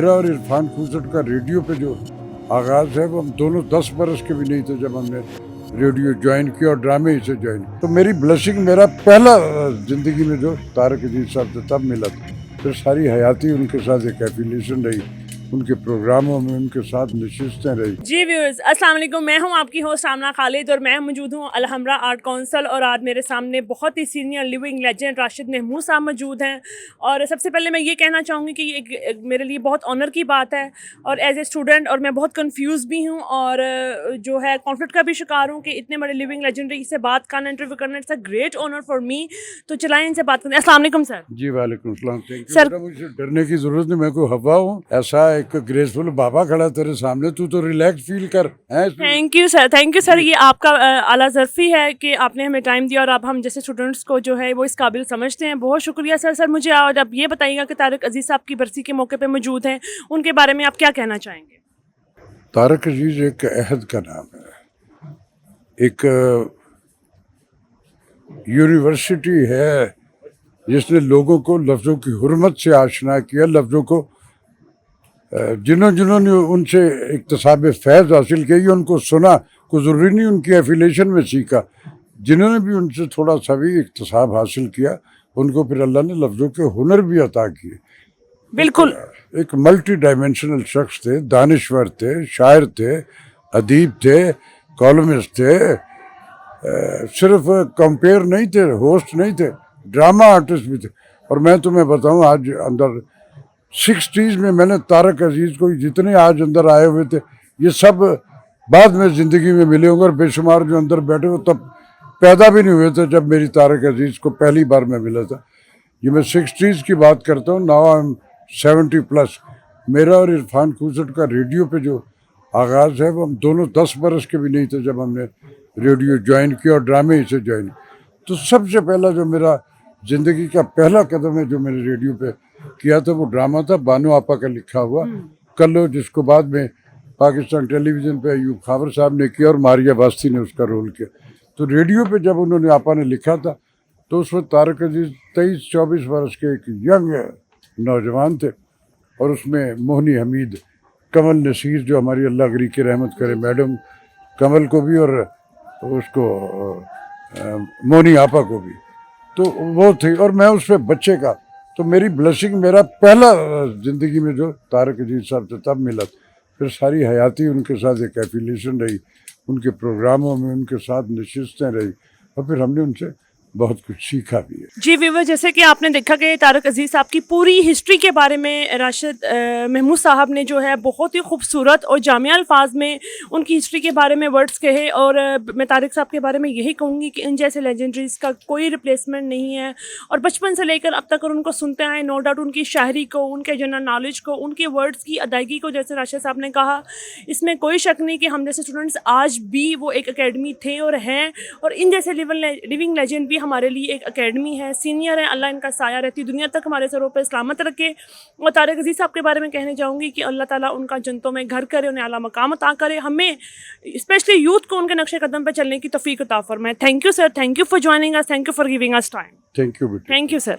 میرا اور عرفان خوسٹ کا ریڈیو پہ جو آغاز ہے وہ ہم دونوں 10 برس کے بھی نہیں تھے جب ہم نے ریڈیو جوائن کیا اور ڈرامے سے جوائن کیا. تو میری بلشنگ میرا پہلا زندگی میں جو طارق عزیز صاحب سے تب ملا تھا. پھر ساری حیاتی ان کے ساتھ ایک ایفیلیشن رہی, ان کے پروگراموں میں ان کے ساتھ نشستیں رہی. جی ویورز السلام علیکم, میں ہوں آپ کی ہوسٹ آمنہ خالد اور میں موجود ہوں الحمرا آرٹ کونسل. اور آج میرے سامنے بہت ہی senior living legend Rashid Mahmood صاحب موجود ہیں. اور سب سے پہلے میں یہ کہنا چاہوں گی کہ یہ میرے لیے بہت آنر کی بات ہے, اور ایز اے اسٹوڈنٹ اور میں بہت کنفیوز بھی ہوں اور جو ہے کانفلکٹ کا بھی شکار ہوں کہ اتنے بڑے لیونگ لیجنڈ سے بات کرنا, انٹرویو کرنا, it's a great honour for me. تو چلائیں ان سے بات کرتے ہیں. السلام علیکم سر. جی وعلیکم السلام. سر مجھے ڈرنے کی ضرورت نہیں, میں کوئی ہوا ہوں ایسا ایک گریسفل بابا کھڑا تیرے سامنے, تو ریلیکس فیل کر. Thank you sir, thank you سر. یہ آپ کا اعلیٰ ظرفی ہے کہ آپ نے ہمیں ٹائم دیا اور آپ ہم جیسے اسٹوڈنٹس کو جو ہے وہ اس قابل سمجھتے ہیں. بہت شکریہ سر. سر مجھے آج آپ یہ بتائیے گا کہ طارق عزیز صاحب کی برسی کے موقع پہ موجود ہیں, ان کے بارے میں آپ کیا کہنا چاہیں گے؟ طارق عزیز ایک عہد کا نام ہے, ایک یونیورسٹی ہے جس نے لوگوں کو لفظوں کی حرمت سے آشنا کیا, لفظوں کو جنہوں نے ان سے اکتساب فیض حاصل کیا ان کو سنا, کوئی ضروری نہیں ان کی ایفیلیشن میں سیکھا. جنہوں نے بھی ان سے تھوڑا سا بھی اکتساب حاصل کیا ان کو پھر اللہ نے لفظوں کے ہنر بھی عطا کیے. بالکل ایک ملٹی ڈائمینشنل شخص تھے, دانشور تھے, شاعر تھے, ادیب تھے, کالمسٹ تھے, صرف کمپیئر نہیں تھے, ہوسٹ نہیں تھے, ڈرامہ آرٹسٹ بھی تھے. اور میں تمہیں بتاؤں آج اندر 60s میں نے طارق عزیز کو جتنے آج اندر آئے ہوئے تھے یہ سب بعد میں زندگی میں ملے ہوں گے, اور بے شمار جو اندر بیٹھے ہوئے تب پیدا بھی نہیں ہوئے تھے جب میری طارق عزیز کو پہلی بار میں ملا تھا. یہ میں 60s کی بات کرتا ہوں, ناؤ آئی ایم 70+. میرا اور عرفان خوسٹ کا ریڈیو پہ جو آغاز ہے وہ ہم دونوں 10 برس کے بھی نہیں تھے جب ہم نے ریڈیو جوائن کیا اور ڈرامے سے جوائن. تو سب سے پہلا جو میرا زندگی کا پہلا قدم ہے جو میں نے ریڈیو پہ کیا تھا وہ ڈرامہ تھا بانو آپا کا لکھا ہوا کلو, جس کو بعد میں پاکستان ٹیلی ویژن پہ ایوب خاور صاحب نے کیا اور ماریا باستی نے اس کا رول کیا. تو ریڈیو پہ جب انہوں نے آپا نے لکھا تھا تو اس وقت طارق عزیز 23-24 برس کے ایک ینگ نوجوان تھے, اور اس میں موہنی حمید, کمل نصیر جو ہماری اللہ گری کی رحمت کرے, میڈم کمل کو بھی اور اس کو مونی آپا کو بھی, تو وہ تھی. اور میں اس پہ بچے کا, تو میری بلشنگ میرا پہلا زندگی میں جو طارق عزیز صاحب سے تب ملا. پھر ساری حیاتی ان کے ساتھ ایک ایفیلیشن رہی, ان کے پروگراموں میں ان کے ساتھ نشستیں رہی, اور پھر ہم نے ان سے بہت کچھ سیکھا بھی ہے. جی ویور, جیسے کہ آپ نے دیکھا کہ طارق عزیز صاحب کی پوری ہسٹری کے بارے میں راشد محمود صاحب نے جو ہے بہت ہی خوبصورت اور جامع الفاظ میں ان کی ہسٹری کے بارے میں ورڈز کہے. اور میں طارق صاحب کے بارے میں یہی کہوں گی کہ ان جیسے لیجنڈریز کا کوئی ریپلیسمنٹ نہیں ہے, اور بچپن سے لے کر اب تک ان کو سنتے آئے. نو ڈاؤٹ ان کی شاعری کو, ان کے جنرل نالج کو, ان کے ورڈز کی ادائیگی کو, جیسے راشد صاحب نے کہا, اس میں کوئی شک نہیں کہ ہم جیسے اسٹوڈنٹس آج بھی وہ ایک اکیڈمی تھے اور ہیں, اور ان جیسے لیونگ لیجنڈ بھی ہمارے لیے ایک اکیڈمی ہے, سینئر ہے. اللہ ان کا سایہ رہتی دنیا تک ہمارے سروں پہ سلامت رکھے. اور طارق عزیز صاحب کے بارے میں کہنے جاؤں گی کہ اللہ تعالیٰ ان کا جنتوں میں گھر کرے, انہیں اعلیٰ مقام عطا کرے, ہمیں اسپیشلی یوتھ کو ان کے نقش قدم پہ چلنے کی توفیق عطا فرمائے. Thank you sir, thank you for joining us, thank you for giving us time. Thank you بیٹا. Thank you sir.